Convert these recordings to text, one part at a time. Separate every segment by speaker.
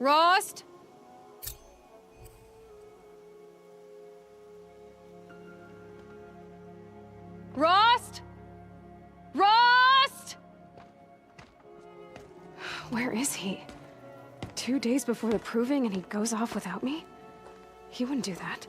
Speaker 1: Rost? Rost? Rost? Where is he? 2 days before the proving and he goes off without me? He wouldn't do that.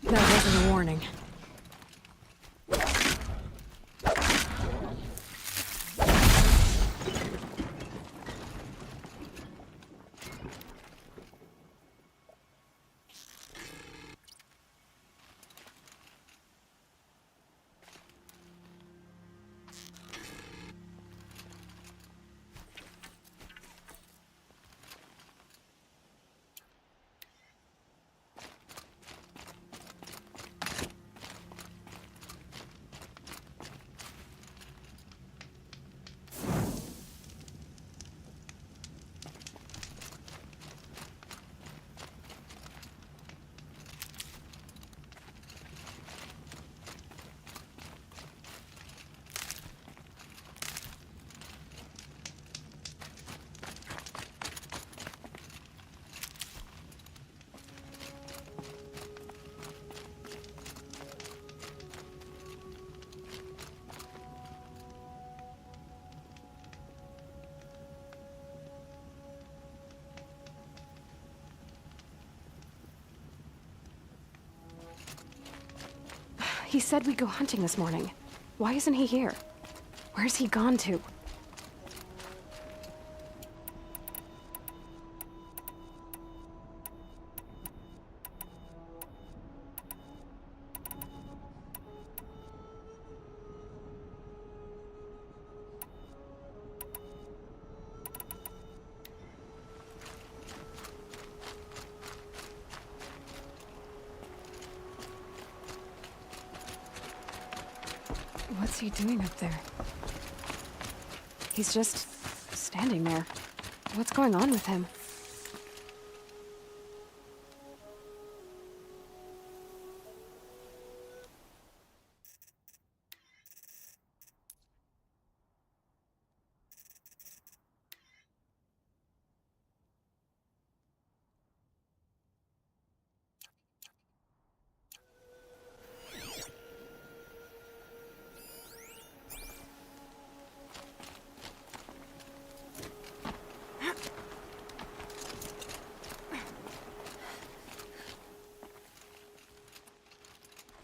Speaker 1: That wasn't a warning. He said we'd go hunting this morning. Why isn't he here? Where's he gone to? What's he doing up there? He's just standing there. What's going on with him?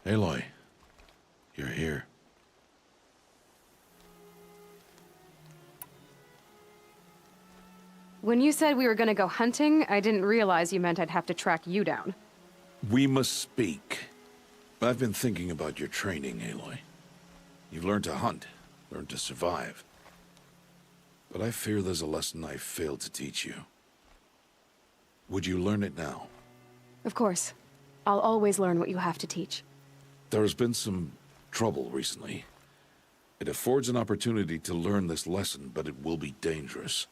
Speaker 2: Aloy, you're here.
Speaker 1: When you said we were gonna go hunting, I didn't realize you meant I'd have to track you down.
Speaker 2: We must speak. I've been thinking about your training, Aloy. You've learned to hunt, learned to survive. But I fear there's a lesson I failed to teach you. Would you learn it now?
Speaker 1: Of course. I'll always learn what you have to teach.
Speaker 2: There has been some trouble recently. It affords an opportunity to learn this lesson, but it will be dangerous.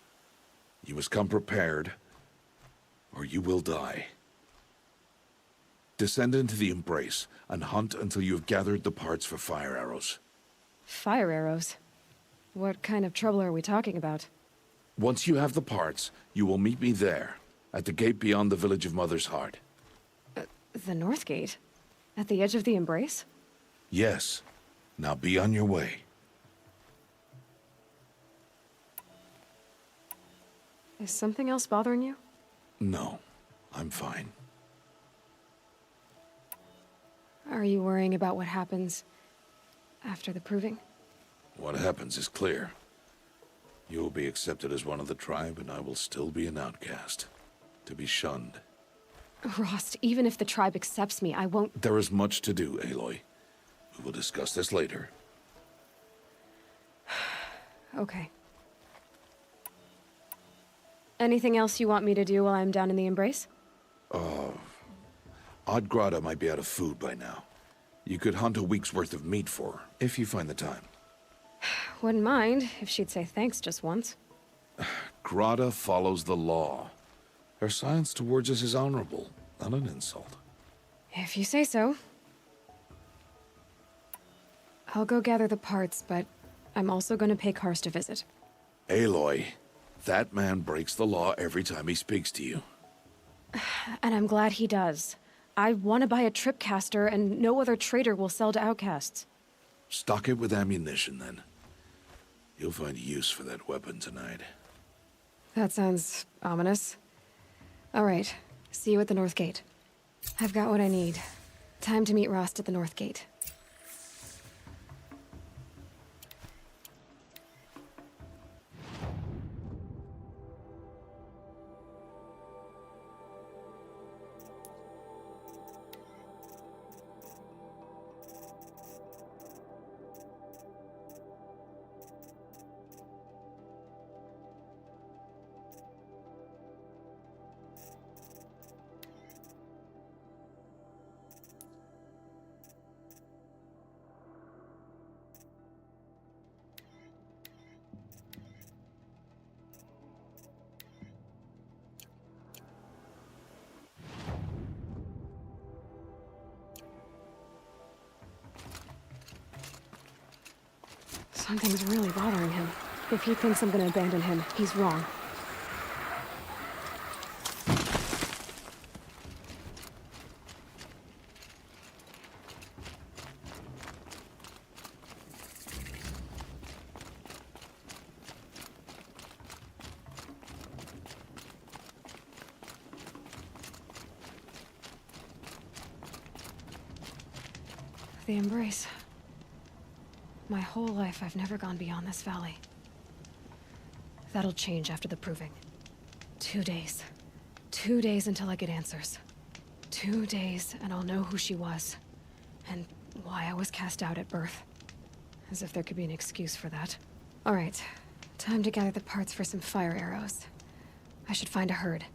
Speaker 2: You must come prepared, or you will die. Descend into the Embrace, and hunt until you have gathered the parts for fire arrows.
Speaker 1: Fire arrows? What kind of trouble are we talking about?
Speaker 2: Once you have the parts, you will meet me there, at the gate beyond the village of Mother's Heart.
Speaker 1: The North Gate? At the edge of the Embrace?
Speaker 2: Yes. Now be on your way.
Speaker 1: Is something else bothering you?
Speaker 2: No, I'm fine.
Speaker 1: Are you worrying about what happens after the proving?
Speaker 2: What happens is clear. You will be accepted as one of the tribe, and I will still be an outcast. To be shunned.
Speaker 1: Rost, even if the tribe accepts me, I won't—
Speaker 2: There is much to do, Aloy. We will discuss this later.
Speaker 1: Okay. Anything else you want me to do while I'm down in the Embrace?
Speaker 2: Odd Grata might be out of food by now. You could hunt a week's worth of meat for her, if you find the time.
Speaker 1: Wouldn't mind if she'd say thanks just once.
Speaker 2: Grata follows the law. Her silence towards us is honorable, not an insult.
Speaker 1: If you say so. I'll go gather the parts, but I'm also gonna pay Karst a visit.
Speaker 2: Aloy, that man breaks the law every time he speaks to you.
Speaker 1: And I'm glad he does. I want to buy a tripcaster, and no other trader will sell to outcasts.
Speaker 2: Stock it with ammunition, then. You'll find use for that weapon tonight.
Speaker 1: That sounds ominous. All right, see you at the North Gate. I've got what I need. Time to meet Rost at the North Gate. Something's really bothering him. If he thinks I'm gonna abandon him, he's wrong. The Embrace. My whole life, I've never gone beyond this valley. That'll change after the proving. 2 days. 2 days until I get answers. 2 days, and I'll know who she was. And why I was cast out at birth. As if there could be an excuse for that. All right. Time to gather the parts for some fire arrows. I should find a herd.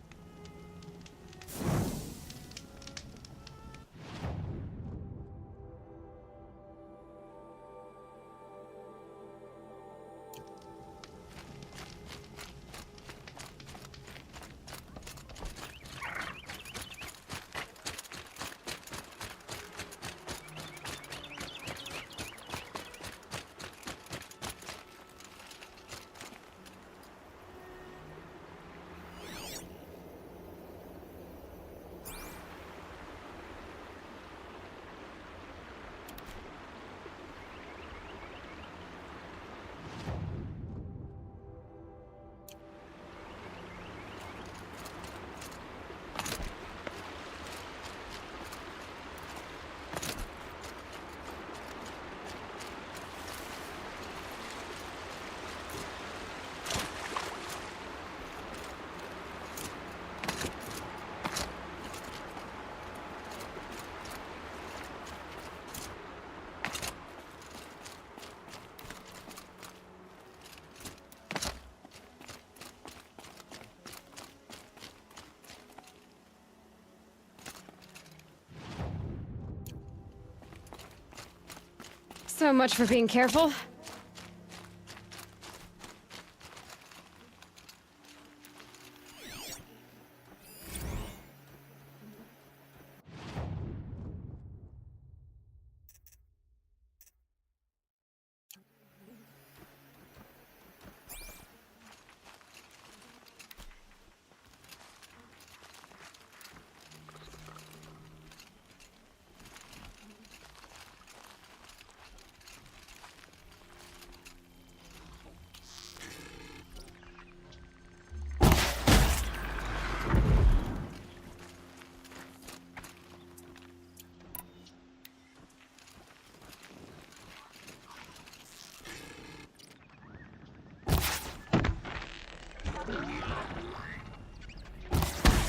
Speaker 1: So much for being careful.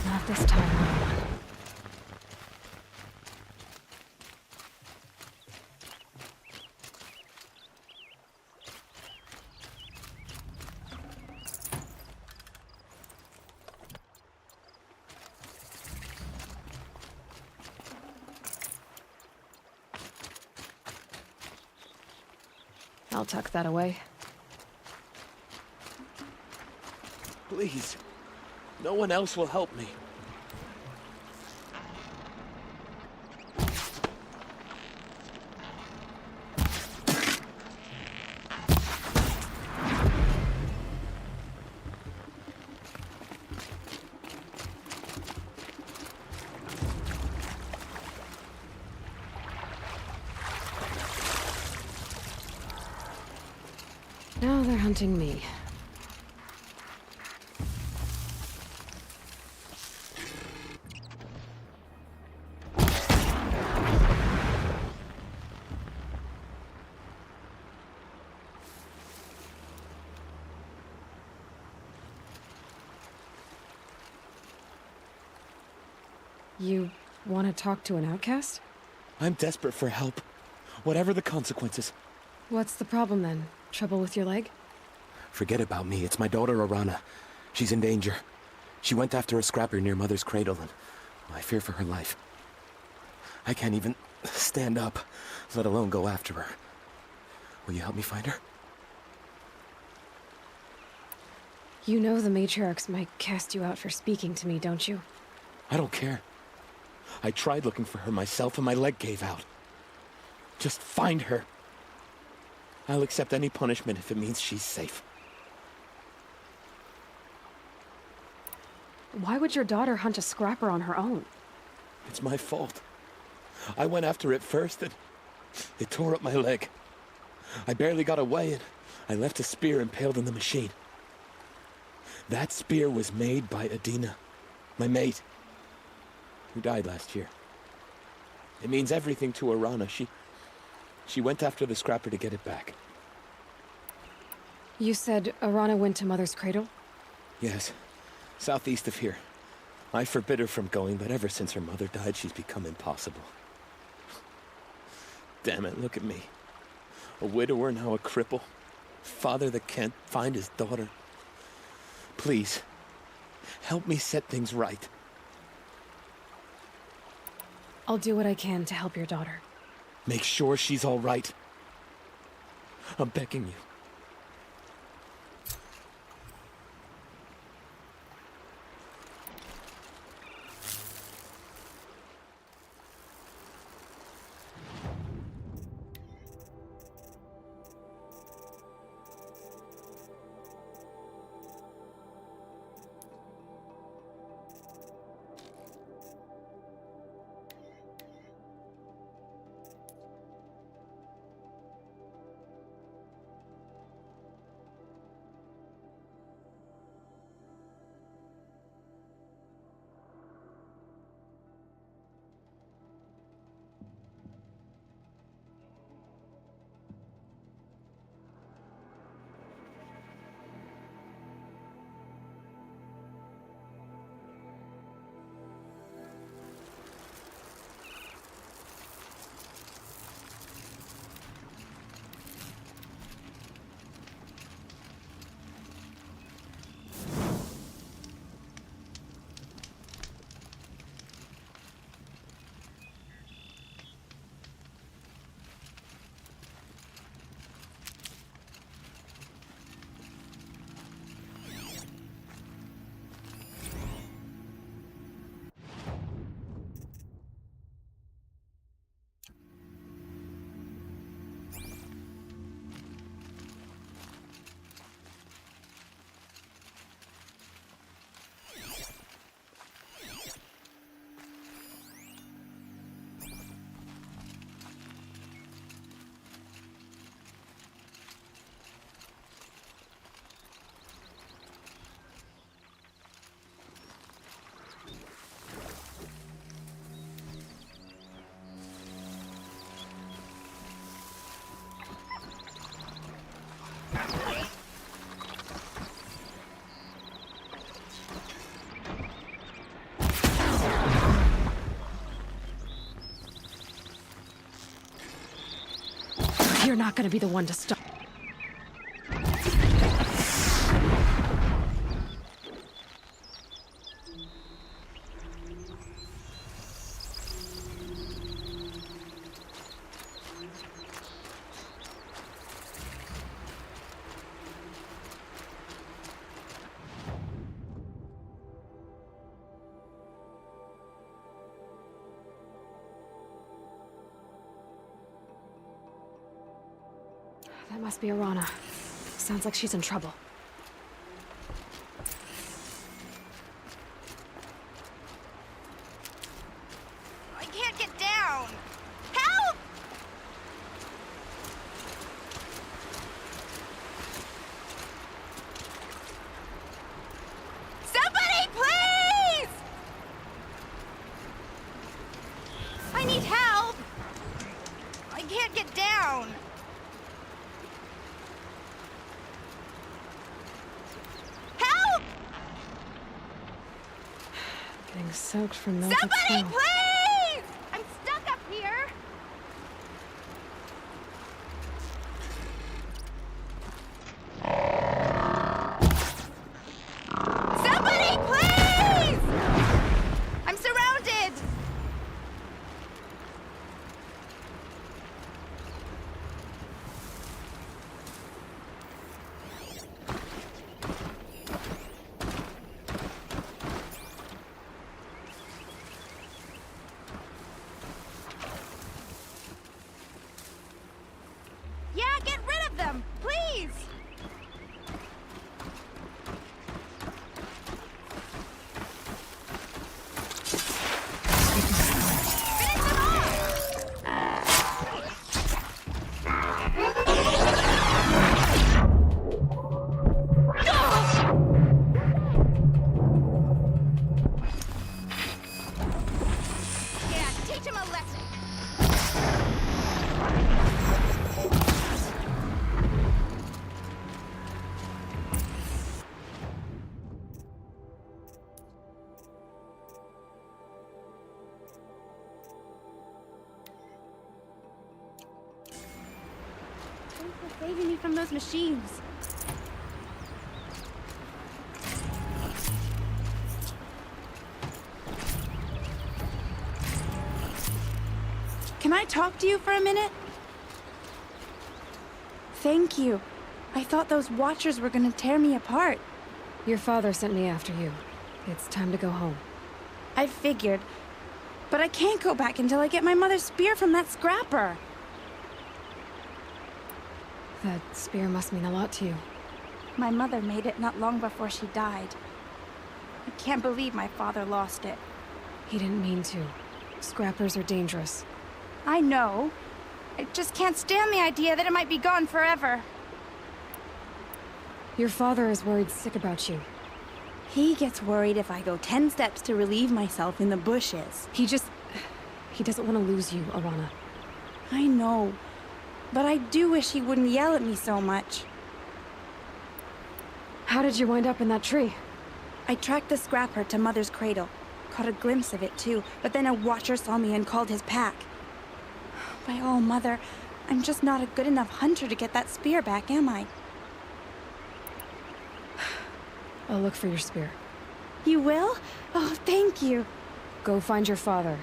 Speaker 1: Not this time. I'll tuck that away.
Speaker 3: Please. No one else will help me.
Speaker 1: Now they're hunting me. You want to talk to an outcast?
Speaker 3: I'm desperate for help. Whatever the consequences.
Speaker 1: What's the problem then? Trouble with your leg?
Speaker 3: Forget about me. It's my daughter, Arana. She's in danger. She went after a scrapper near Mother's cradle, and I fear for her life. I can't even stand up, let alone go after her. Will you help me find her?
Speaker 1: You know the matriarchs might cast you out for speaking to me, don't you?
Speaker 3: I don't care. I tried looking for her myself, and my leg gave out. Just find her. I'll accept any punishment if it means she's safe.
Speaker 1: Why would your daughter hunt a scrapper on her own?
Speaker 3: It's my fault. I went after it first, and it tore up my leg. I barely got away, and I left a spear impaled in the machine. That spear was made by Adina, my mate, who died last year. It means everything to Arana. She went after the scrapper to get it back.
Speaker 1: You said Arana went to Mother's cradle?
Speaker 3: Yes, southeast of here. I forbid her from going, but ever since her mother died, she's become impossible. Damn it, look at me. A widower, now a cripple. Father that can't find his daughter. Please, help me set things right.
Speaker 1: I'll do what I can to help your daughter.
Speaker 3: Make sure she's all right. I'm begging you.
Speaker 1: You're not gonna be the one to stop. Must be Arana. Sounds like she's in trouble.
Speaker 4: I can't get down! Help! Somebody, please! I need help! I can't get down! Help!
Speaker 1: Getting soaked from melted
Speaker 4: Somebody,
Speaker 1: snow.
Speaker 4: please! I'm stuck up here! Somebody, please! I'm surrounded! Yeah, get rid of them, please! Finish them off! Yeah, teach him a lesson. Thanks for saving me from those machines.
Speaker 5: Can I talk to you for a minute? Thank you. I thought those Watchers were gonna tear me apart.
Speaker 1: Your father sent me after you. It's time to go home.
Speaker 5: I figured. But I can't go back until I get my mother's spear from that scrapper.
Speaker 1: That spear must mean a lot to you.
Speaker 5: My mother made it not long before she died. I can't believe my father lost it.
Speaker 1: He didn't mean to. Scrappers are dangerous.
Speaker 5: I know. I just can't stand the idea that it might be gone forever.
Speaker 1: Your father is worried sick about you.
Speaker 5: He gets worried if I go 10 steps to relieve myself in the bushes.
Speaker 1: He doesn't want to lose you, Arana.
Speaker 5: I know. But I do wish he wouldn't yell at me so much.
Speaker 1: How did you wind up in that tree?
Speaker 5: I tracked the scrapper to Mother's cradle. Caught a glimpse of it too, but then a Watcher saw me and called his pack. By all, Mother, I'm just not a good enough hunter to get that spear back, am I?
Speaker 1: I'll look for your spear.
Speaker 5: You will? Oh, thank you.
Speaker 1: Go find your father.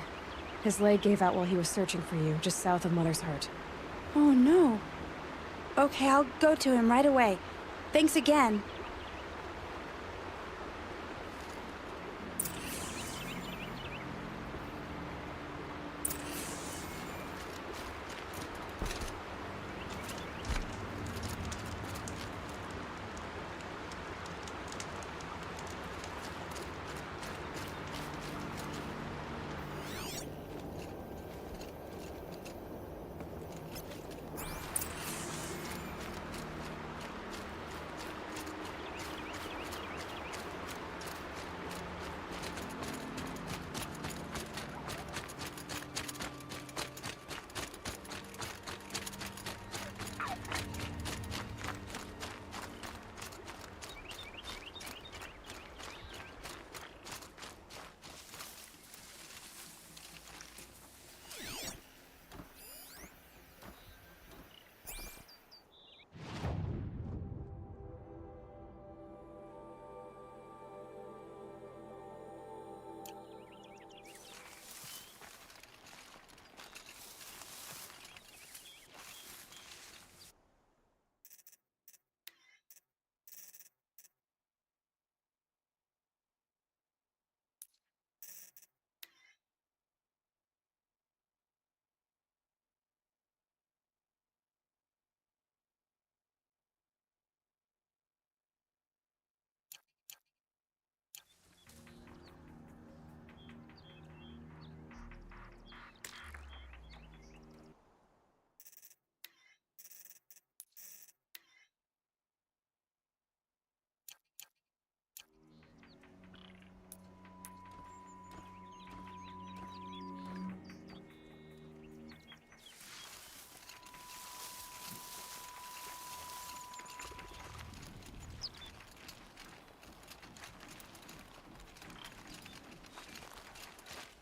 Speaker 1: His leg gave out while he was searching for you, just south of Mother's Heart.
Speaker 5: Oh, no. Okay, I'll go to him right away. Thanks again.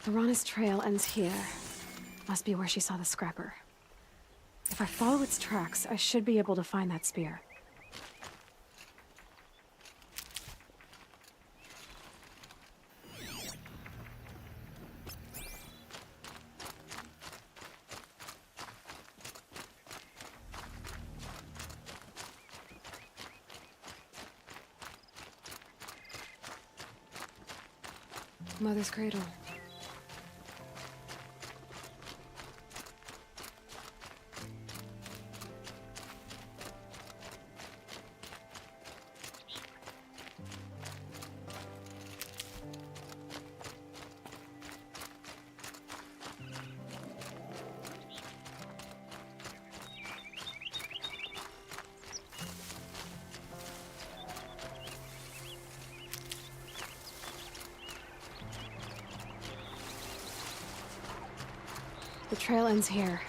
Speaker 1: Piranha's trail ends here. Must be where she saw the scrapper. If I follow its tracks, I should be able to find that spear. Mother's cradle. The trail ends here.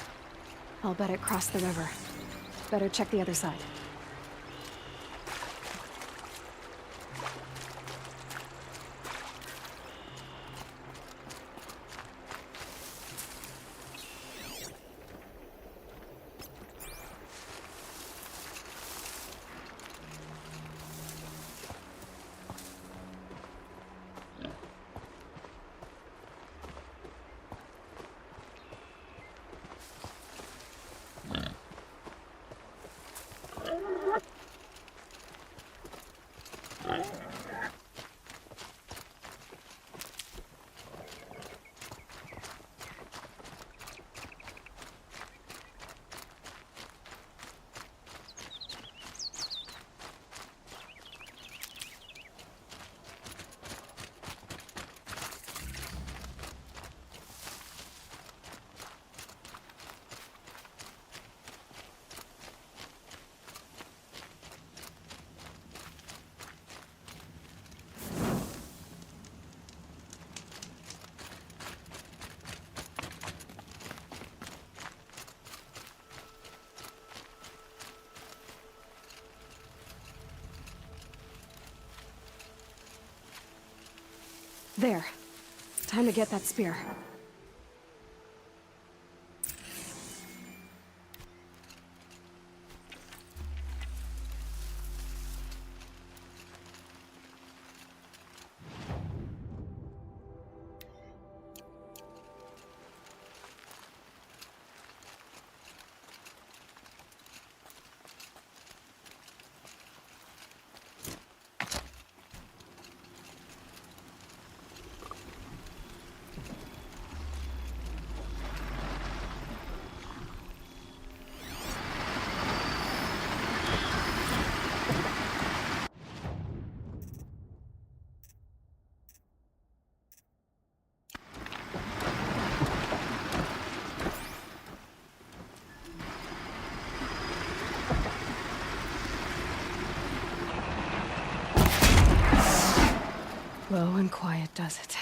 Speaker 1: I'll bet it crossed the river. Better check the other side. There. Time to get that spear. Low and quiet does it.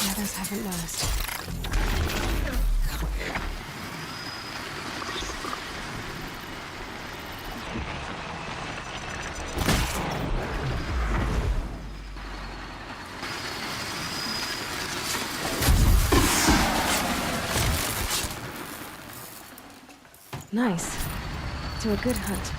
Speaker 1: The others haven't noticed. Nice. To a good hunt.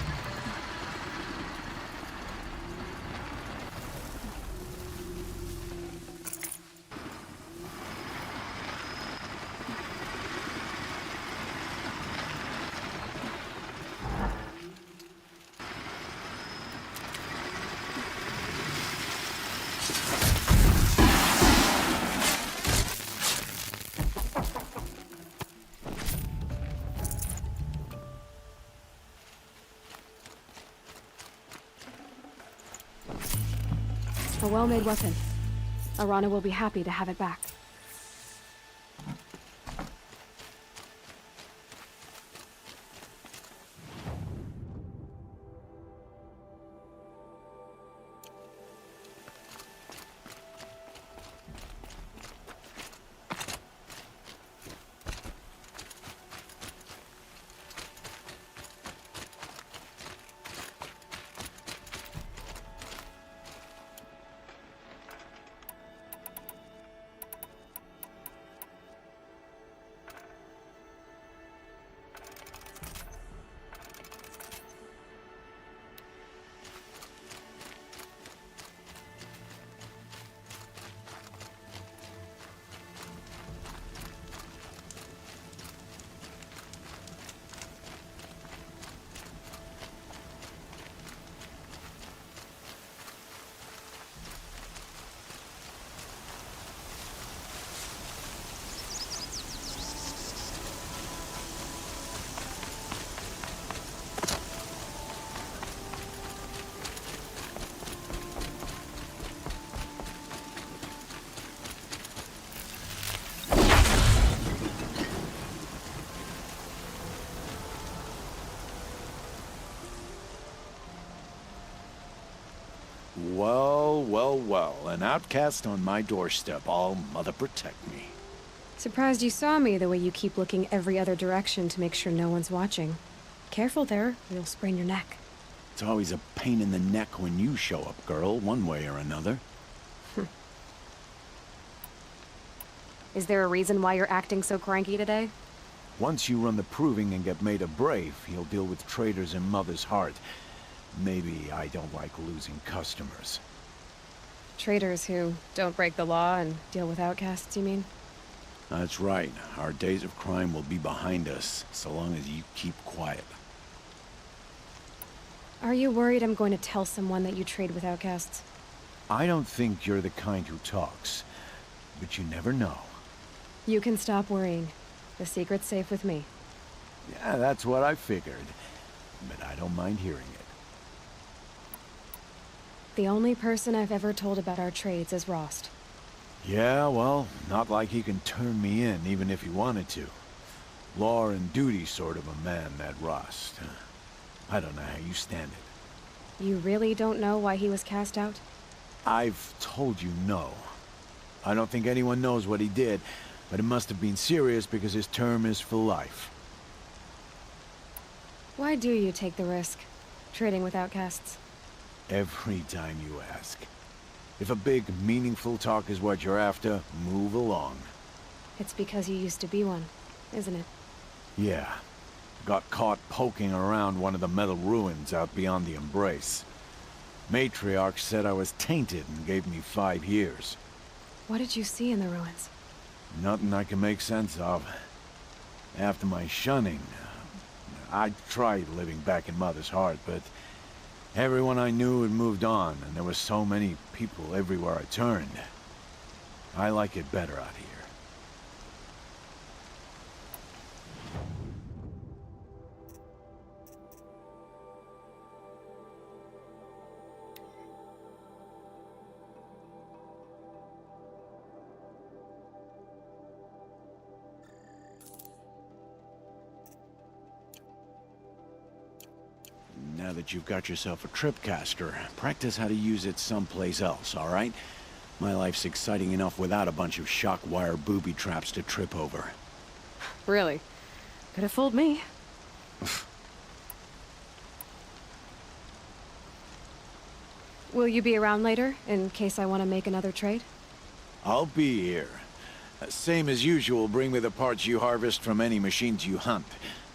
Speaker 1: A well-made weapon. Arana will be happy to have it back.
Speaker 6: Well, well, well. An outcast on my doorstep. All mother protect me.
Speaker 1: Surprised you saw me the way you keep looking every other direction to make sure no one's watching. Careful there, or you'll sprain your neck.
Speaker 6: It's always a pain in the neck when you show up, girl, one way or another.
Speaker 1: Is there a reason why you're acting so cranky today?
Speaker 6: Once you run the proving and get made a brave, you'll deal with traitors in Mother's Heart. Maybe I don't like losing customers.
Speaker 1: Traitors who don't break the law and deal with outcasts, you mean?
Speaker 6: That's right. Our days of crime will be behind us, so long as you keep quiet.
Speaker 1: Are you worried I'm going to tell someone that you trade with outcasts?
Speaker 6: I don't think you're the kind who talks, but you never know.
Speaker 1: You can stop worrying. The secret's safe with me.
Speaker 6: Yeah, that's what I figured, but I don't mind hearing it.
Speaker 1: The only person I've ever told about our trades is Rost.
Speaker 6: Yeah, well, not like he can turn me in, even if he wanted to. Law and duty sort of a man, that Rost. I don't know how you stand it.
Speaker 1: You really don't know why he was cast out?
Speaker 6: I've told you no. I don't think anyone knows what he did, but it must have been serious because his term is for life.
Speaker 1: Why do you take the risk, trading with outcasts?
Speaker 6: Every time you ask. If a big, meaningful talk is what you're after, move along.
Speaker 1: It's because you used to be one, isn't it?
Speaker 6: Yeah. Got caught poking around one of the metal ruins out beyond the Embrace. Matriarch said I was tainted and gave me 5 years.
Speaker 1: What did you see in the ruins?
Speaker 6: Nothing I can make sense of. After my shunning, I tried living back in Mother's Heart, but everyone I knew had moved on, and there were so many people everywhere I turned. I like it better out here. Now that you've got yourself a tripcaster, practice how to use it someplace else, all right? My life's exciting enough without a bunch of shock wire booby traps to trip over.
Speaker 1: Really? Could have fooled me. Will you be around later, in case I want to make another trade?
Speaker 6: I'll be here. Same as usual, bring me the parts you harvest from any machines you hunt.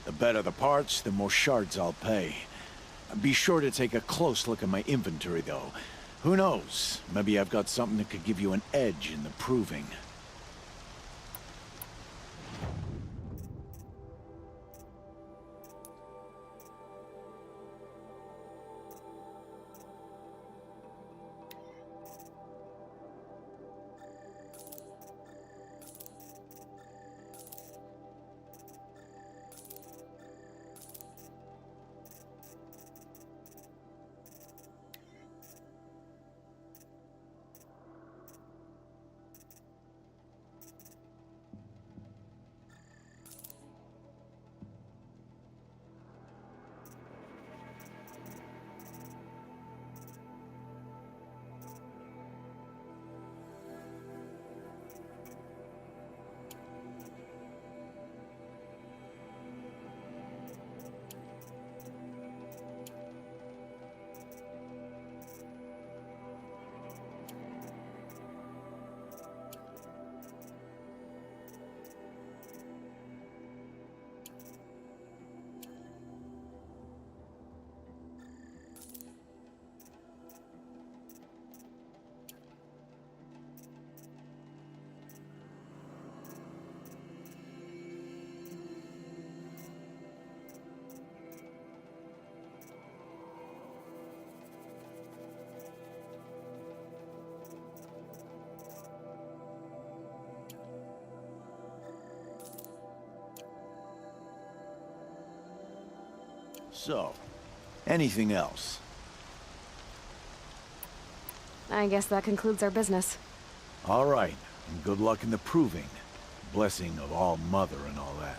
Speaker 6: The better the parts, the more shards I'll pay. Be sure to take a close look at my inventory, though. Who knows? Maybe I've got something that could give you an edge in the proving. So, anything else?
Speaker 1: I guess that concludes our business.
Speaker 6: All right, and good luck in the proving. Blessing of All Mother and all that.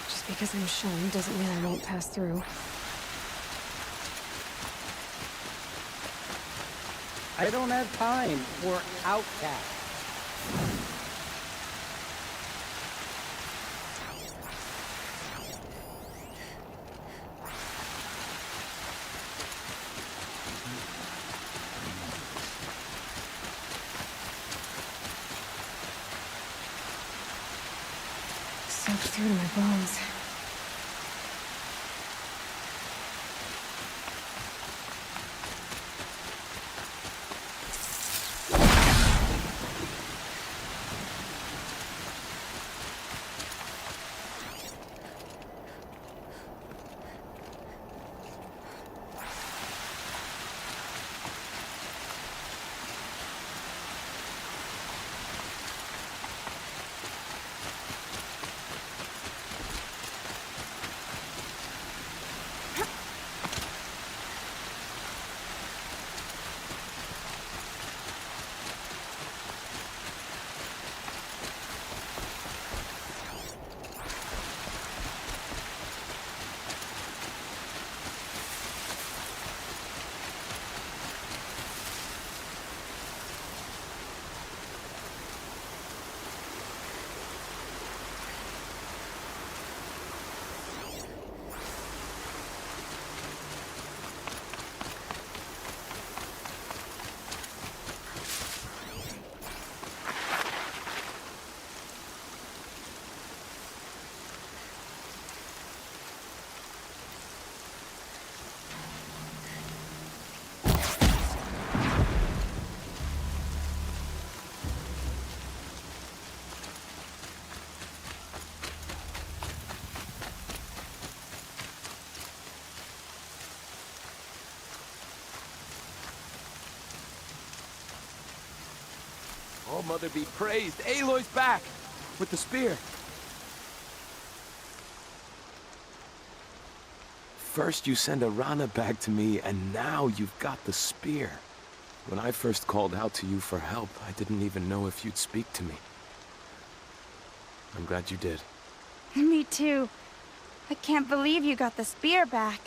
Speaker 1: Just because I'm shown doesn't mean I won't pass through.
Speaker 7: I don't have time for outcasts.
Speaker 1: Soaked through to my bones.
Speaker 3: Oh, Mother be praised. Aloy's back! With the spear. First you send Arana back to me, and now you've got the spear. When I first called out to you for help, I didn't even know if you'd speak to me. I'm glad you did.
Speaker 5: Me too. I can't believe you got the spear back.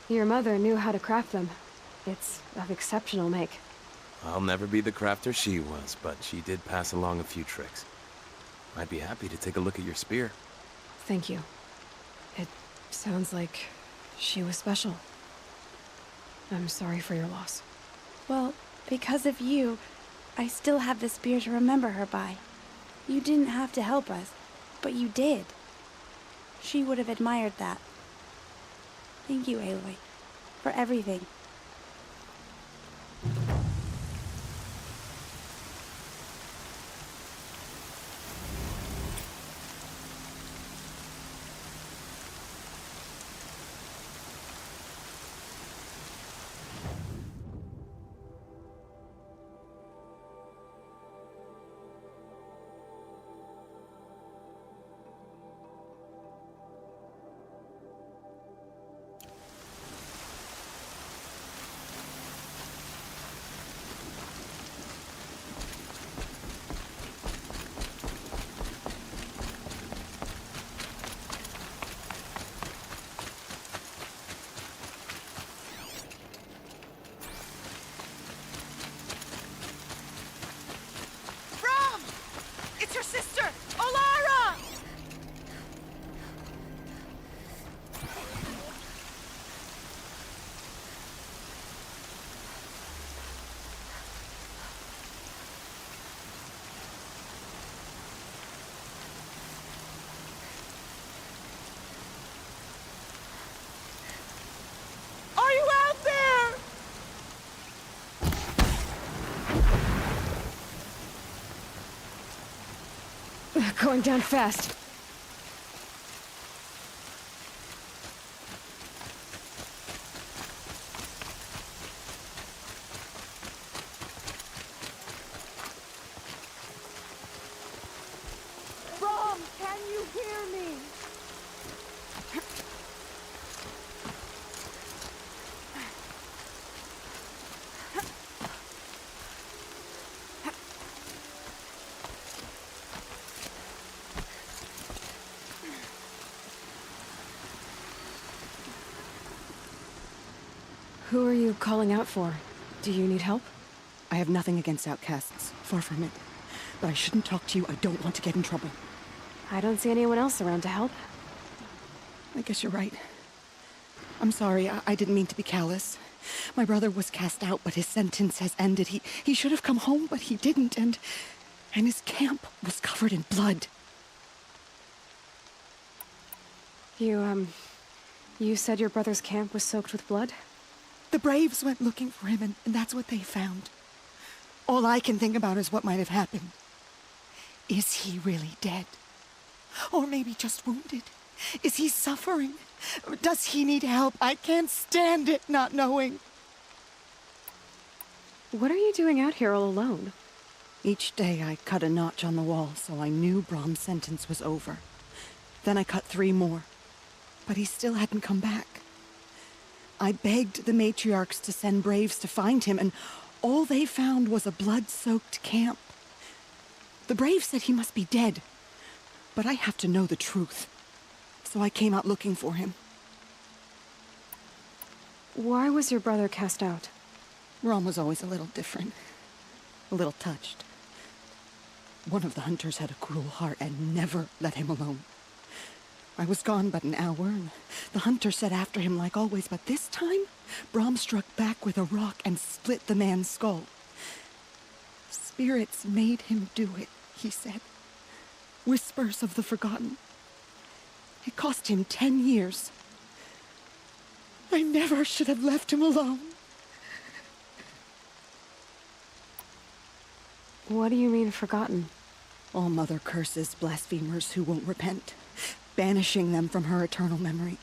Speaker 1: Your mother knew how to craft them. It's of exceptional make.
Speaker 3: I'll never be the crafter she was, but she did pass along a few tricks. I'd be happy to take a look at your spear.
Speaker 1: Thank you. It sounds like she was special. I'm sorry for your loss.
Speaker 5: Well, because of you, I still have the spear to remember her by. You didn't have to help us, but you did. She would have admired that. Thank you, Aloy, for everything.
Speaker 4: Rom! It's your sister, Olara! Are you out there?
Speaker 1: Going down fast.
Speaker 4: Rom, can you hear me?
Speaker 1: Who are you calling out for? Do you need help?
Speaker 8: I have nothing against outcasts. Far from it. But I shouldn't talk to you. I don't want to get in trouble.
Speaker 1: I don't see anyone else around to help.
Speaker 8: I guess you're right. I'm sorry. I didn't mean to be callous. My brother was cast out, but his sentence has ended. He should have come home, but he didn't, and his camp was covered in blood.
Speaker 1: You said your brother's camp was soaked with blood?
Speaker 8: The Braves went looking for him, and that's what they found. All I can think about is what might have happened. Is he really dead? Or maybe just wounded? Is he suffering? Does he need help? I can't stand it not knowing.
Speaker 1: What are you doing out here all alone?
Speaker 8: Each day I cut a notch on the wall so I knew Brahm's sentence was over. Then I cut 3 more. But he still hadn't come back. I begged the matriarchs to send Braves to find him, and all they found was a blood-soaked camp. The Braves said he must be dead, but I have to know the truth. So I came out looking for him.
Speaker 1: Why was your brother cast out?
Speaker 8: Rom was always a little different. A little touched. One of the hunters had a cruel heart and never let him alone. I was gone but an hour, and the hunter set after him like always, but this time, Brahm struck back with a rock and split the man's skull. Spirits made him do it, he said. Whispers of the forgotten. It cost him 10 years. I never should have left him alone.
Speaker 1: What do you mean, forgotten?
Speaker 8: All-Mother curses blasphemers who won't repent, banishing them from her eternal memory.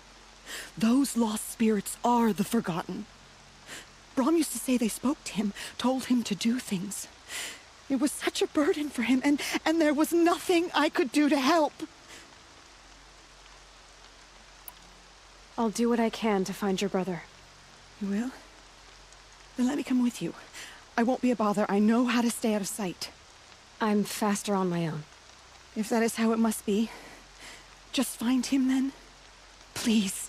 Speaker 8: Those lost spirits are the forgotten. Brahm used to say they spoke to him, told him to do things. It was such a burden for him, and there was nothing I could do to help.
Speaker 1: I'll do what I can to find your brother.
Speaker 8: You will? Then let me come with you. I won't be a bother. I know how to stay out of sight.
Speaker 1: I'm faster on my own.
Speaker 8: If that is how it must be, just find him then. Please.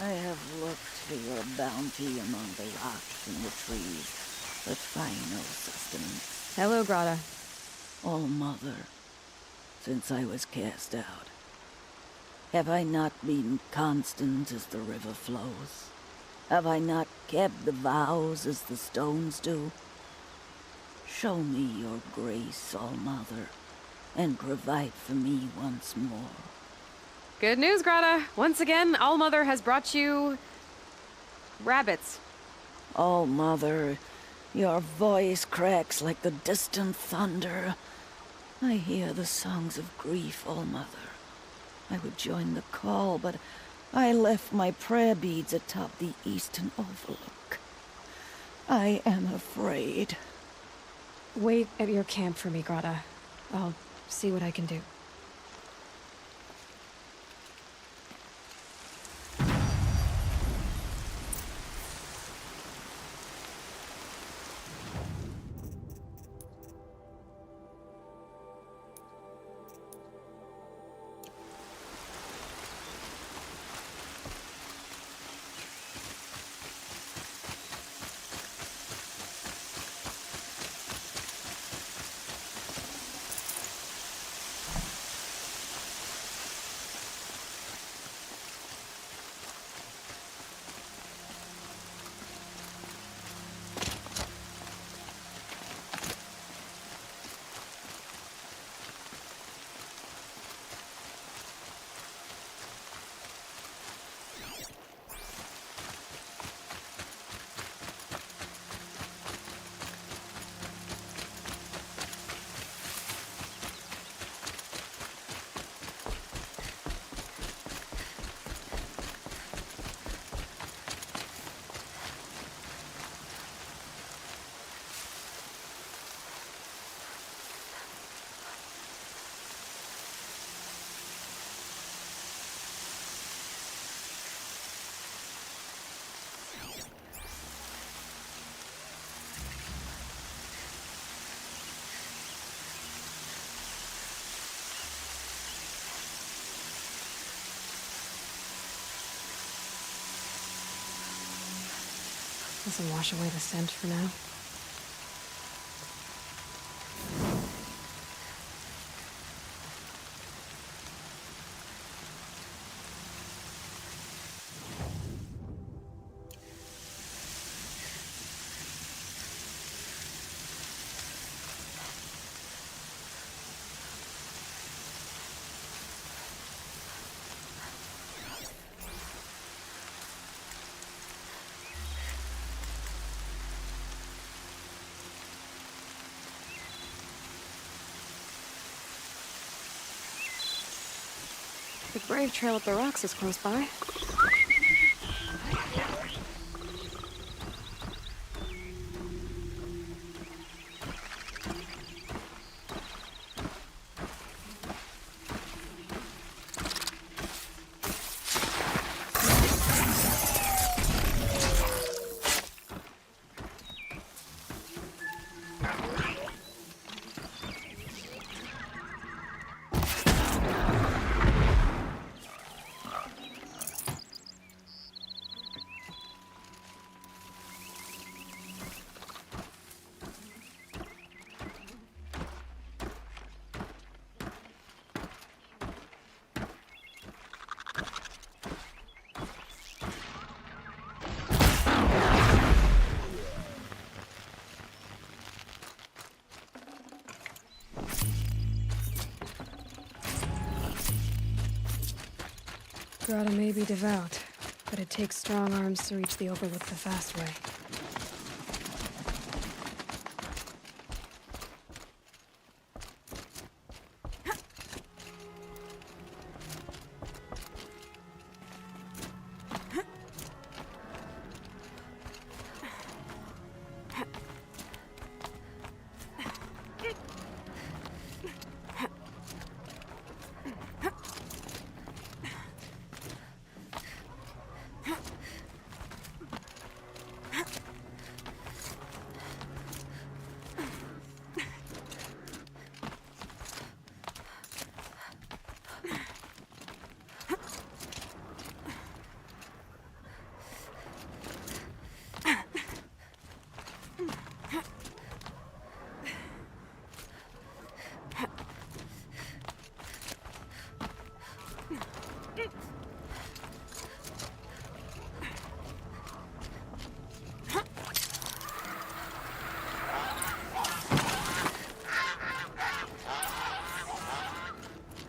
Speaker 9: I have looked for your bounty among the rocks and the trees, but find no sustenance.
Speaker 1: Hello, Grata.
Speaker 9: All Mother, since I was cast out, have I not been constant as the river flows? Have I not kept the vows as the stones do? Show me your grace, All Mother, and provide for me once more.
Speaker 1: Good news, Grata. Once again, All-Mother has brought you... rabbits.
Speaker 9: All Mother, your voice cracks like the distant thunder. I hear the songs of grief, All Mother. I would join the call, but I left my prayer beads atop the eastern overlook. I am afraid.
Speaker 1: Wait at your camp for me, Grata. I'll see what I can do. This will wash away the scent for now. The brave trail up the rocks is close by. Grata may be devout, but it takes strong arms to reach the Overlook the fast way.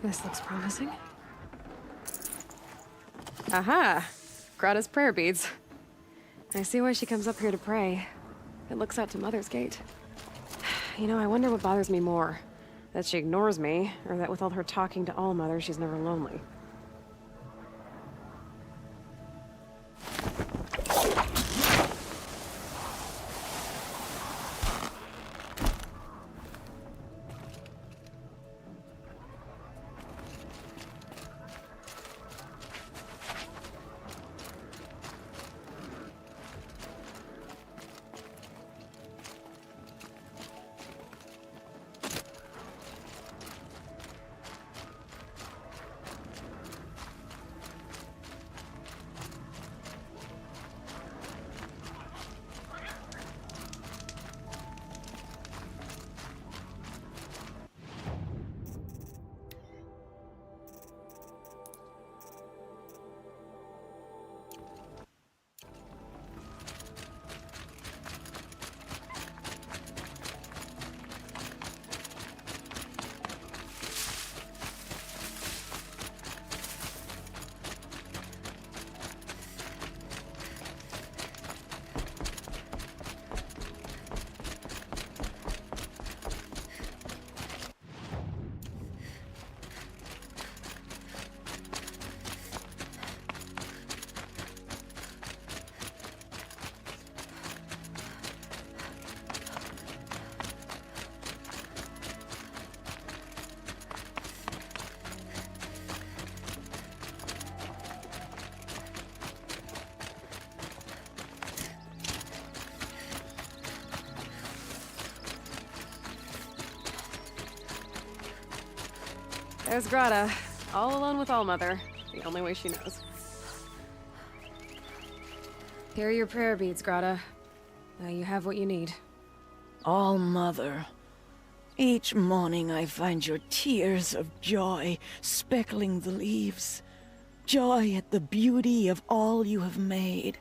Speaker 1: This looks promising. Aha! Grata's prayer beads. I see why she comes up here to pray. It looks out to Mother's Gate. You know, I wonder what bothers me more. That she ignores me, or that with all her talking to All-Mother, she's never lonely. There's Grata, all alone with All-Mother, the only way she knows. Here are your prayer beads, Grata. Now you have what you need.
Speaker 9: All-Mother, each morning I find your tears of joy speckling the leaves. Joy at the beauty of all you have made.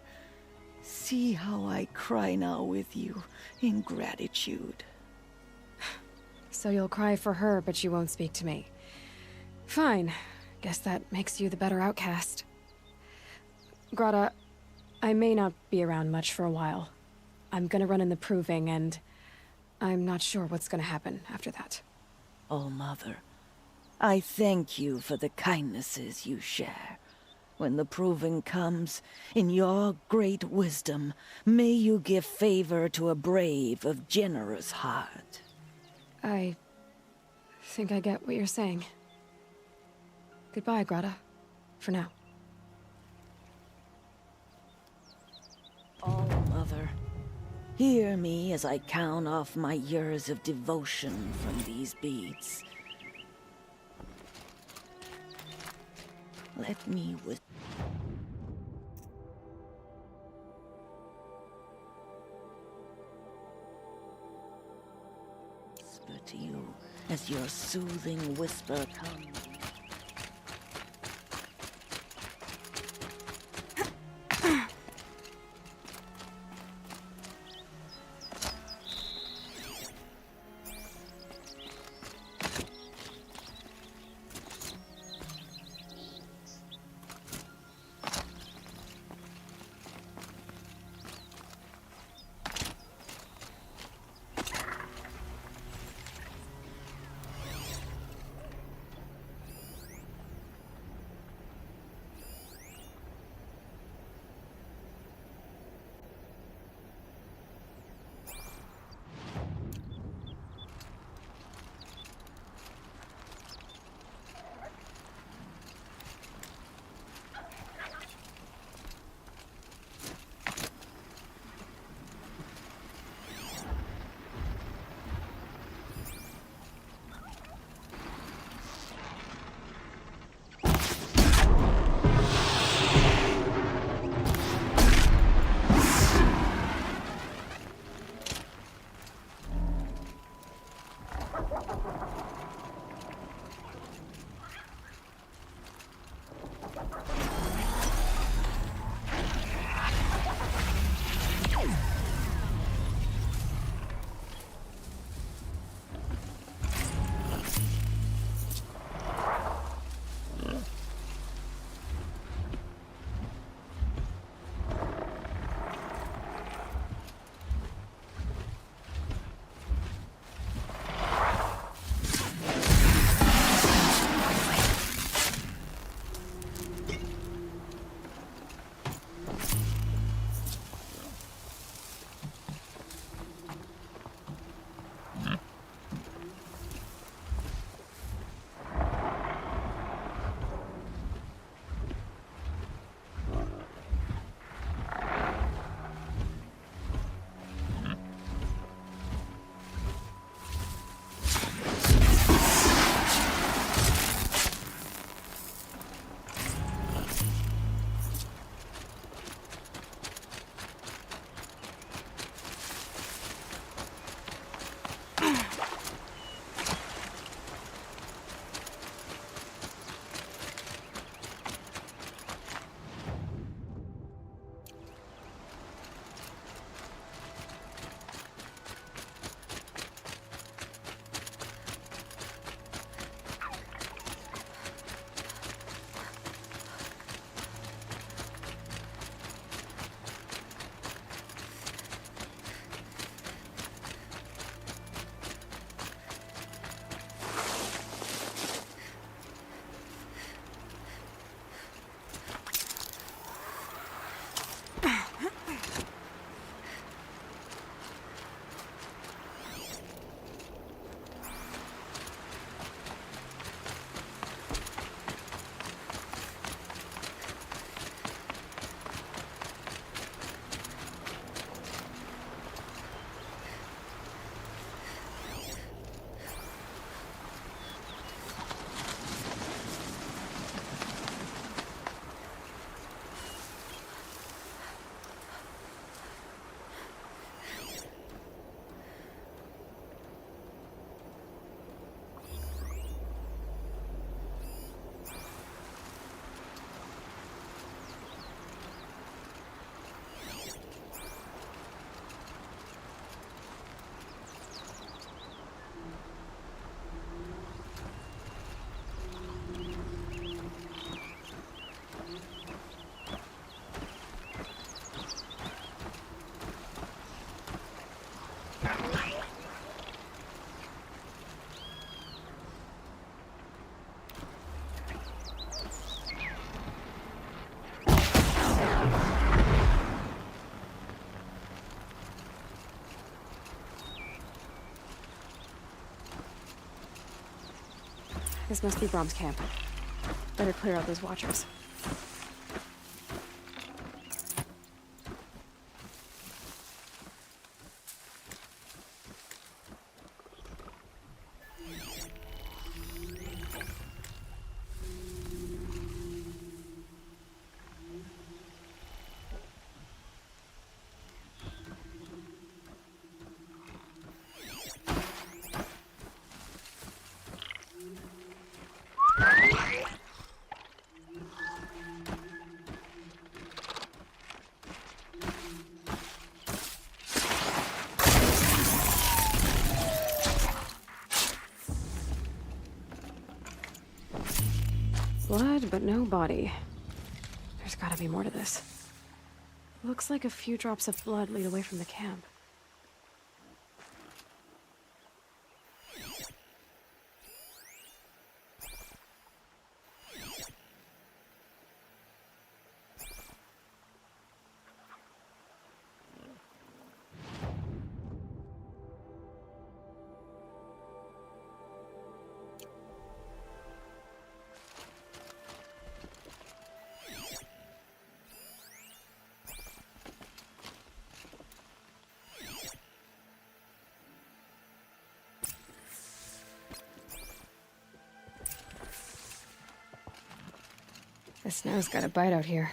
Speaker 9: See how I cry now with you in gratitude.
Speaker 1: So you'll cry for her, but you won't speak to me. Fine. Guess that makes you the better outcast. Grata, I may not be around much for a while. I'm gonna run in the proving, and I'm not sure what's gonna happen after that.
Speaker 9: All-Mother, I thank you for the kindnesses you share. When the proving comes, in your great wisdom, may you give favor to a brave of generous heart.
Speaker 1: I think I get what you're saying. Goodbye, Grata. For now.
Speaker 9: All-Mother, hear me as I count off my years of devotion from these beads. Let me whisper to you as your soothing whisper comes.
Speaker 1: This must be Brom's camp. Better clear out those watchers. Blood, but no body. There's gotta be more to this. Looks like a few drops of blood lead away from the camp. The snow's got a bite out here.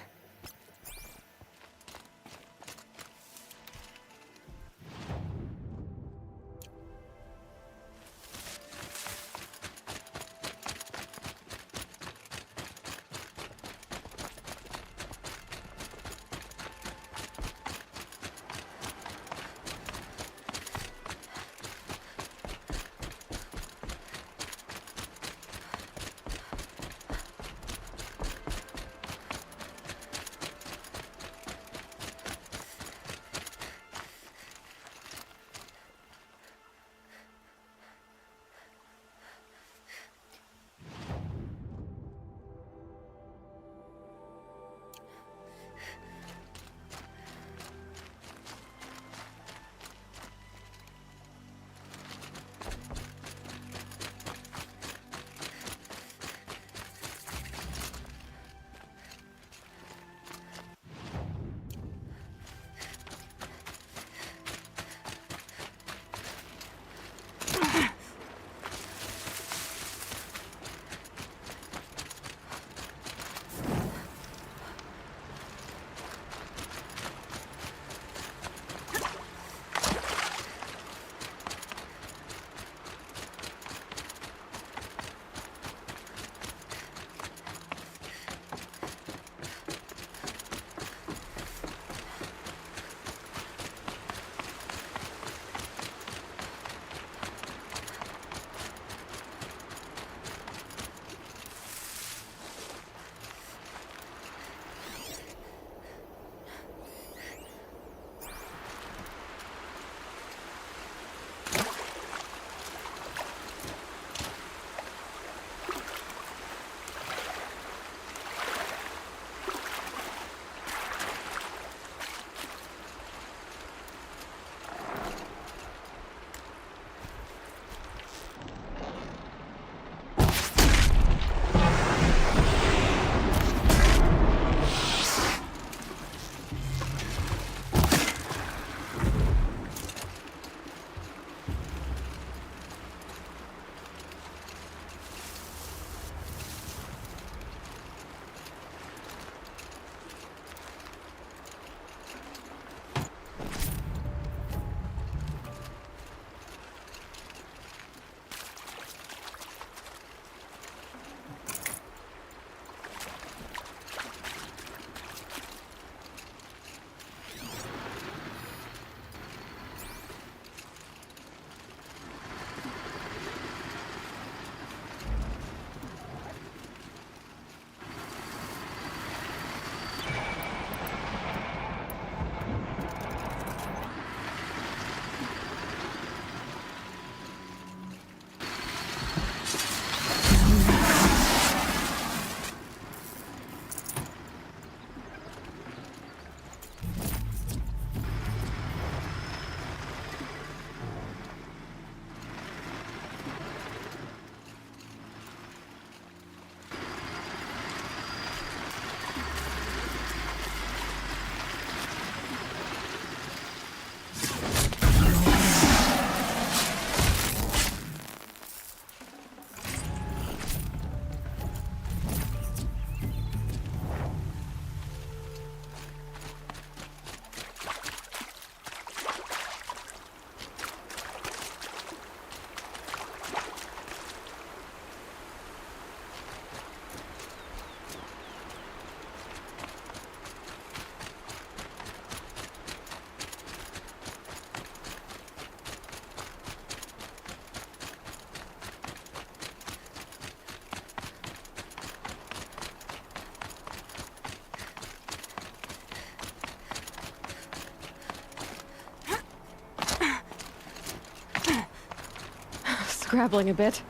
Speaker 1: scrabbling a bit.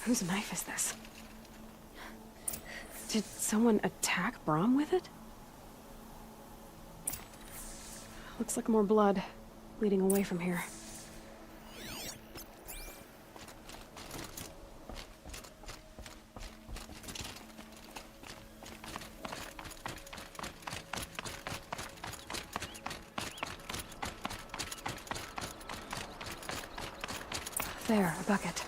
Speaker 1: Whose knife is this? Did someone attack Brom with it? Looks like more blood leading away from here. There, a bucket.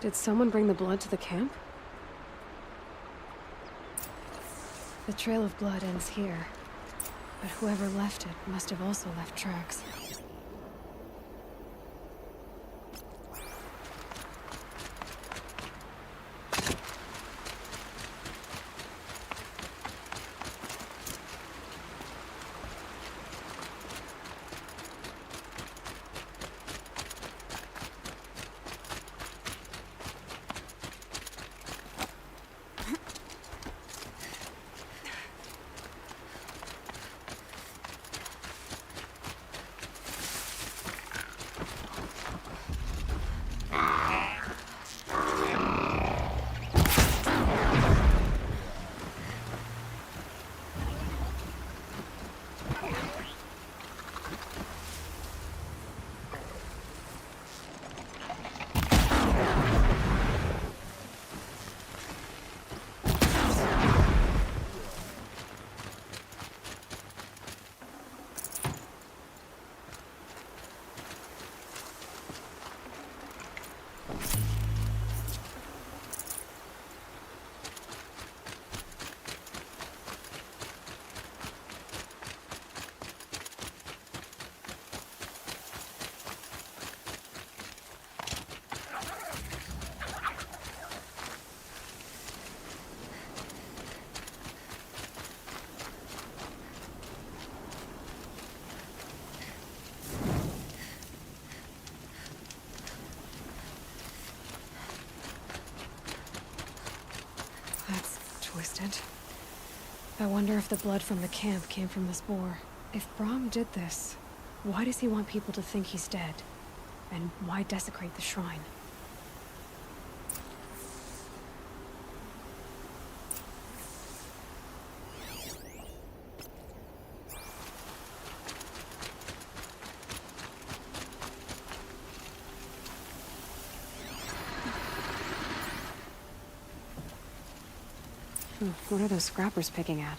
Speaker 1: Did someone bring the blood to the camp? The trail of blood ends here, but whoever left it must have also left tracks. Twisted. I wonder if the blood from the camp came from this boar. If Brom did this, why does he want people to think he's dead? And why desecrate the shrine? What are those scrappers picking at?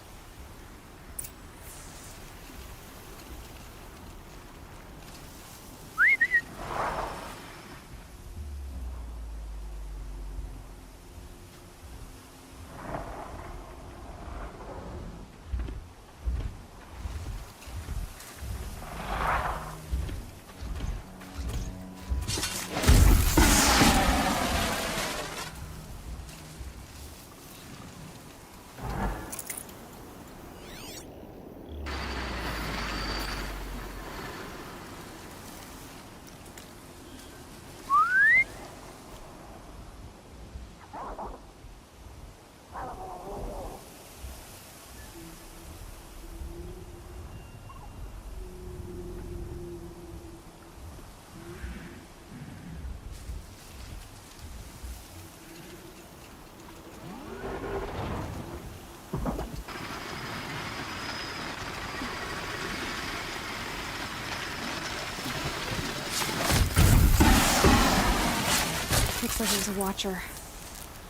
Speaker 1: like it was a watcher.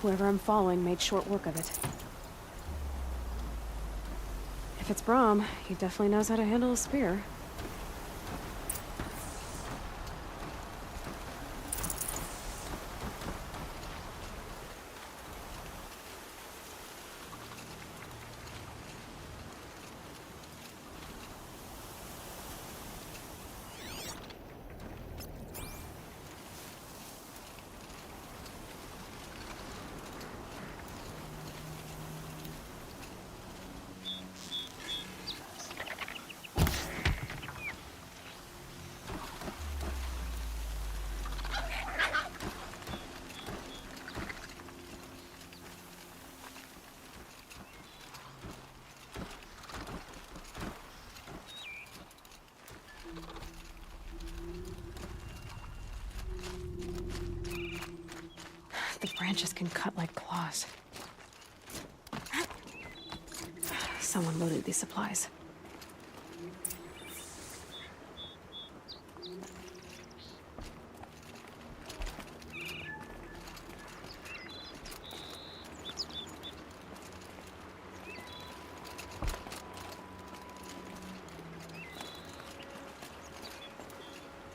Speaker 1: Whoever I'm following made short work of it. If it's Brahm, he definitely knows how to handle a spear. The branches can cut like claws. Someone loaded these supplies.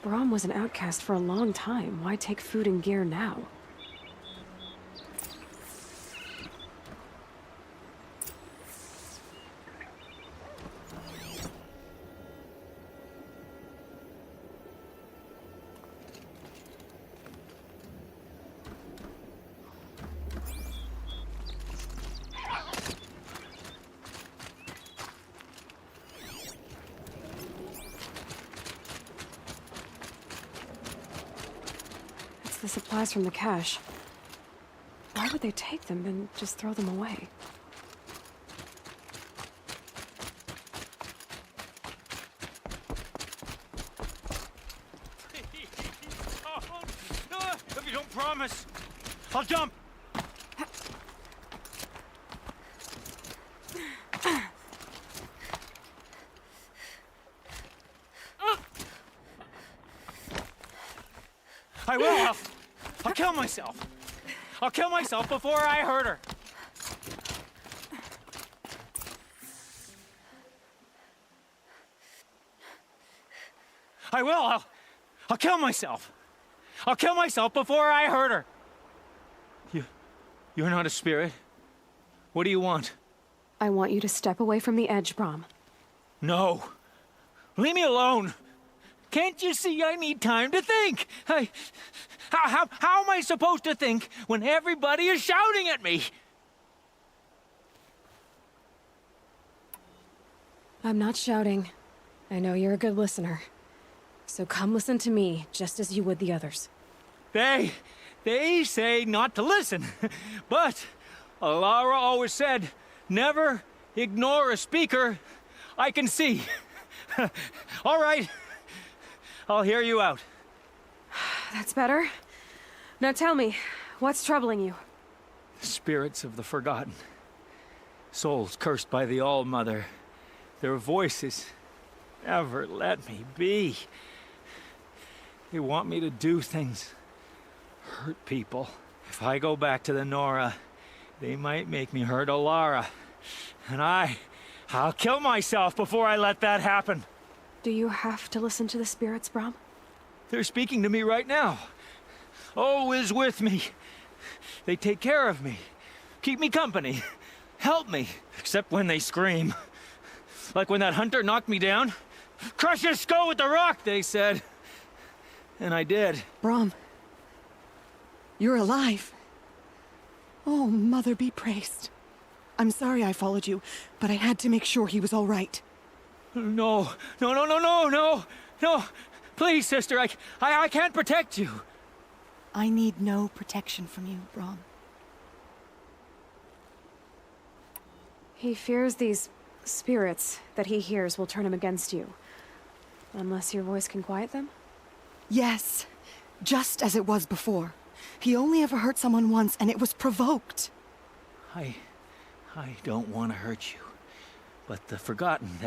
Speaker 1: Brahm was an outcast for a long time. Why take food and gear now? The supplies from the cache. Why would they take them and just throw them away?
Speaker 10: No, if you don't promise, I'll jump. I will. I'll kill myself. I'll kill myself before I hurt her. I will. I'll kill myself. I'll kill myself before I hurt her. You're not a spirit. What do you want?
Speaker 1: I want you to step away from the edge, Brahm.
Speaker 10: No. Leave me alone. Can't you see I need time to think? How am I supposed to think when everybody is shouting at me?
Speaker 1: I'm not shouting. I know you're a good listener. So come listen to me, just as you would the others.
Speaker 10: They say not to listen. But Alara always said, never ignore a speaker I can see. All right. I'll hear you out.
Speaker 1: That's better. Now tell me, what's troubling you?
Speaker 10: Spirits of the forgotten. Souls cursed by the All-Mother. Their voices never let me be. They want me to do things, hurt people. If I go back to the Nora, they might make me hurt Alara. And I'll kill myself before I let that happen.
Speaker 1: Do you have to listen to the spirits, Brahm?
Speaker 10: They're speaking to me right now. Oh is with me. They take care of me, keep me company, help me, except when they scream. Like when that hunter knocked me down. Crush his skull with the rock, they said. And I did.
Speaker 8: Brahm, you're alive. Oh, Mother be praised. I'm sorry I followed you, but I had to make sure he was all right.
Speaker 10: No. Please, sister, I can't protect you.
Speaker 8: I need no protection from you, Brahm.
Speaker 1: He fears these spirits that he hears will turn him against you. Unless your voice can quiet them?
Speaker 8: Yes, just as it was before. He only ever hurt someone once, and it was provoked.
Speaker 10: I don't want to hurt you. But the Forgotten,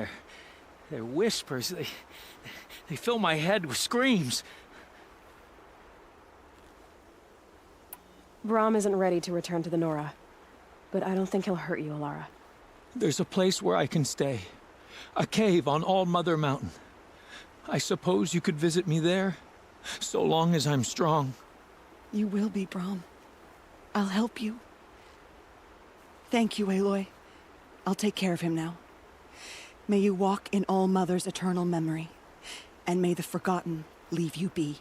Speaker 10: their whispers, they fill my head with screams.
Speaker 1: Brahm isn't ready to return to the Nora, but I don't think he'll hurt you, Alara.
Speaker 10: There's a place where I can stay. A cave on All Mother Mountain. I suppose you could visit me there, so long as I'm strong.
Speaker 8: You will be, Brahm. I'll help you. Thank you, Aloy. I'll take care of him now. May you walk in All Mother's eternal memory, and may the Forgotten leave you be.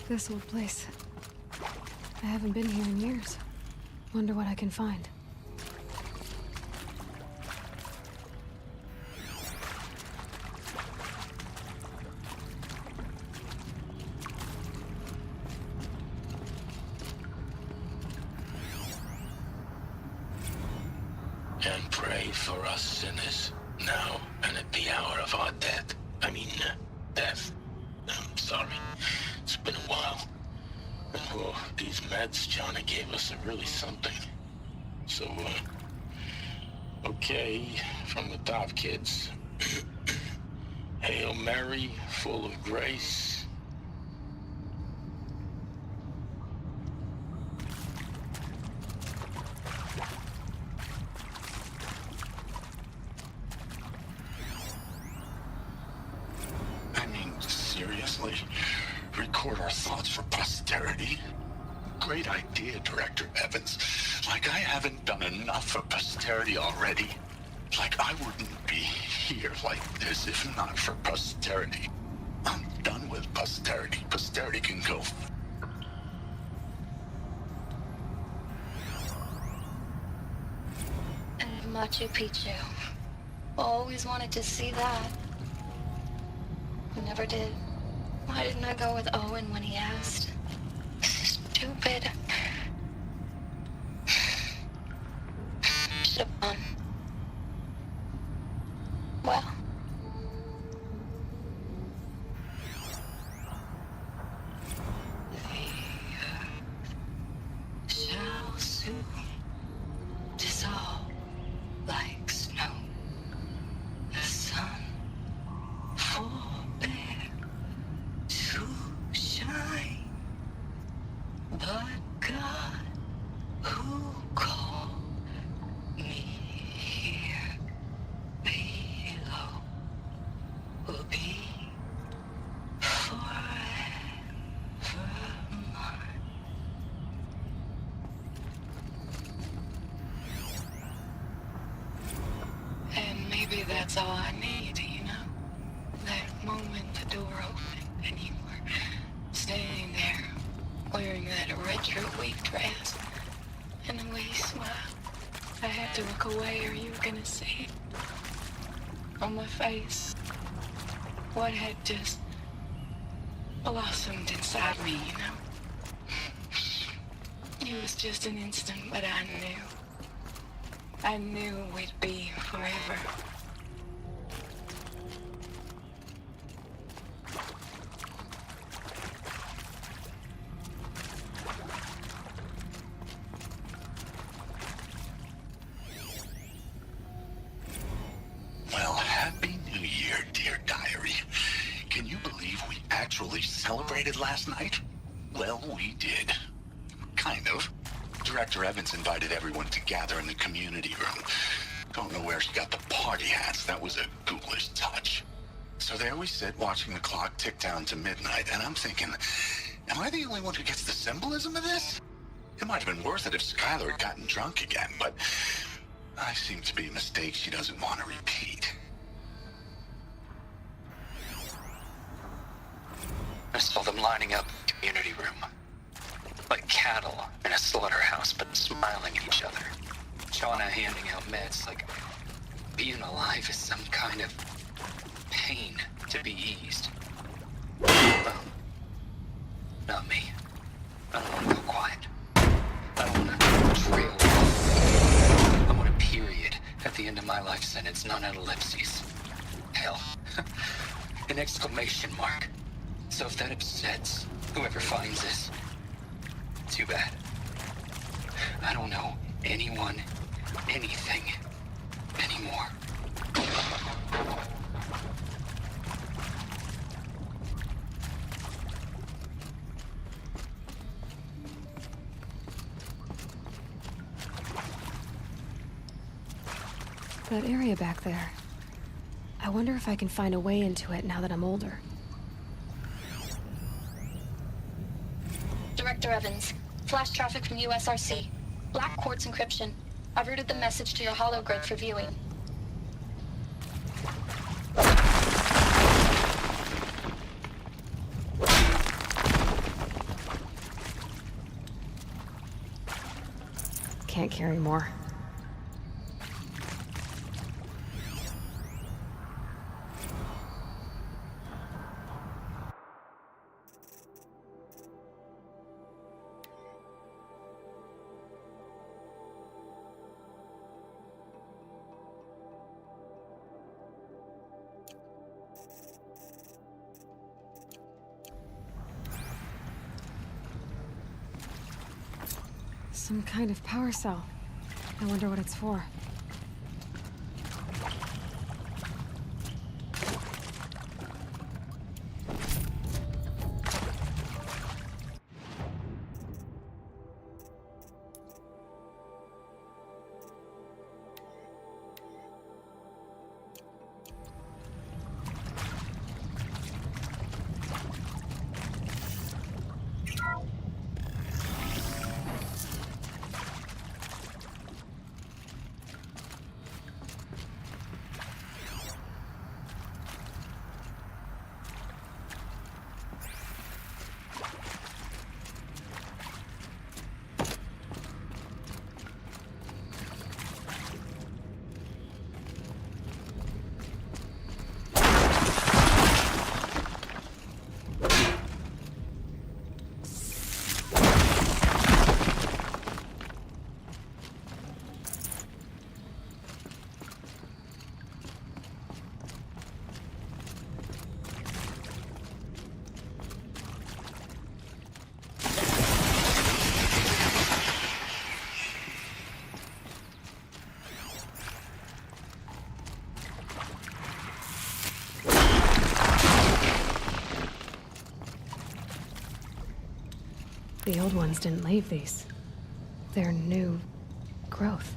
Speaker 1: This old place. I haven't been here in years. Wonder what I can find.
Speaker 3: And pray for us sinners, now and at the hour of our death. Death. I'm sorry. It's been a while. And these meds Johnny gave us are really something. So, okay, from the top, kids. Hail Mary, full of grace. Seriously? Record our thoughts for posterity? Great idea, Director Evans. Like I haven't done enough for posterity already. Like I wouldn't be here like this if not for posterity. I'm done with posterity. Posterity can go.
Speaker 11: And Machu Picchu. Always wanted to see that. Never did. Why didn't I go with Owen when he asked? Stupid. Should have gone. Well. Shall soon dissolve like snow. The sun forbear to shine, but God who called me here below will be forever mine. And maybe that's all I need, you know? That picture a weak dress and the way he smiled. I had to look away or you were gonna see it. On my face, what had just blossomed inside me, you know? It was just an instant, but I knew. I knew we'd be forever.
Speaker 12: Well, Happy New Year, dear diary. Can you believe we actually celebrated last night? Well, we did. Kind of. Director Evans invited everyone to gather in the community room. Don't know where she got the party hats. That was a ghoulish touch. So there we sit, watching the clock tick down to midnight, and I'm thinking, am I the only one who gets the symbolism of this? It might have been worth it if Skylar had gotten drunk again, but I seem to be a mistake she doesn't want to repeat.
Speaker 13: I saw them lining up in the community room. Like cattle in a slaughterhouse, but smiling at each other. Shauna handing out meds like being alive is some kind of pain to be eased. Well, not me. I don't want to go quiet. I don't want to trail off. I want a period at the end of my life sentence, not an ellipses. Hell, an exclamation mark. So if that upsets whoever finds this, too bad. I don't know anyone, anything, anymore.
Speaker 1: That area back there. I wonder if I can find a way into it now that I'm older.
Speaker 11: Director Evans, flash traffic from USRC. Black quartz encryption. I've routed the message to your hologrid for viewing.
Speaker 1: Can't carry more. Some kind of power cell. I wonder what it's for. The old ones didn't leave these. They're new growth.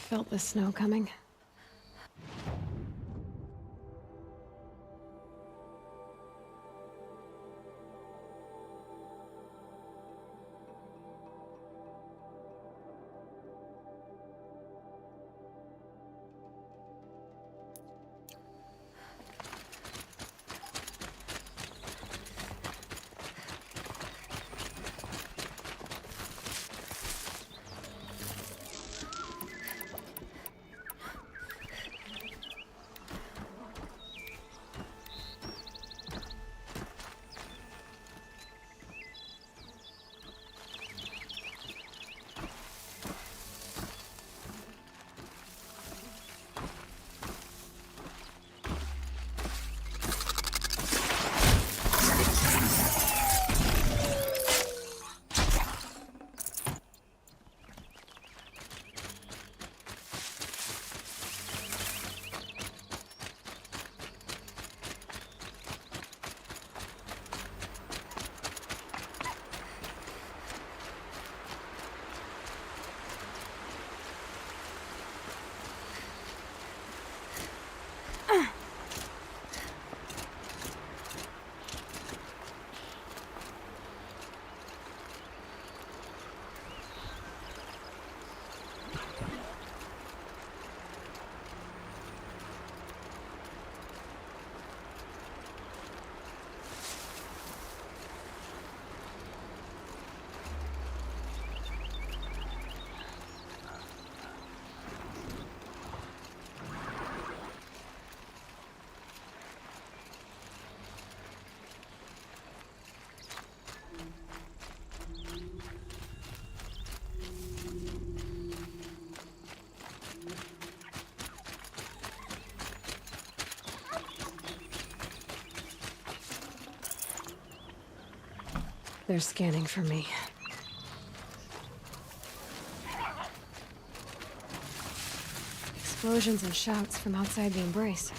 Speaker 1: felt the snow coming. They're scanning for me. Explosions and shouts from outside the embrace.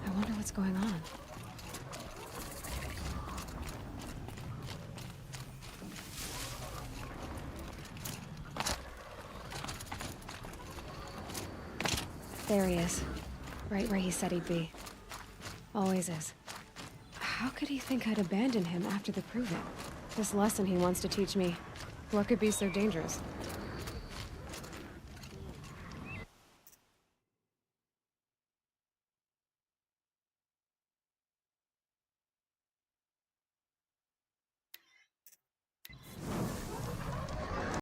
Speaker 1: I wonder what's going on. There he is. Right where he said he'd be. Always is. How could he think I'd abandon him after the proving? This lesson he wants to teach me. What could be so dangerous?